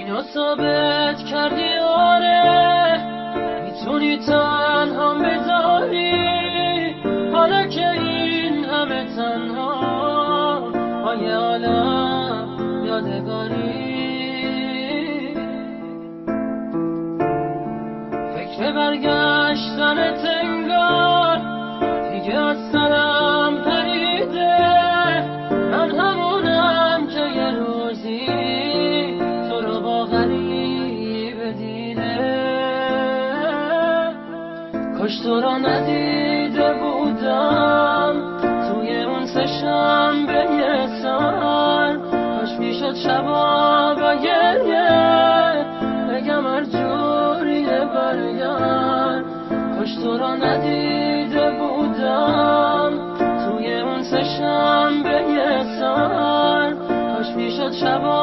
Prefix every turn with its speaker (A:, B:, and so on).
A: اینو ثابت کردی آره میتونی تنها بذاری حالا که این همه تنها های عالم یادگاری فکر برگشتن تنگار دیگه از سرم پریده من همونم که یه روزی تو رو با غریبه دیده کاش تو رو ندیده بودم توی اون سه‌شنبه یه سال کاش میشد شبا با گریه بگم هر جوریه برگرد کاش تو رو ندیده بودم توی اون سه‌شنبه یه سال کاش میشد شبا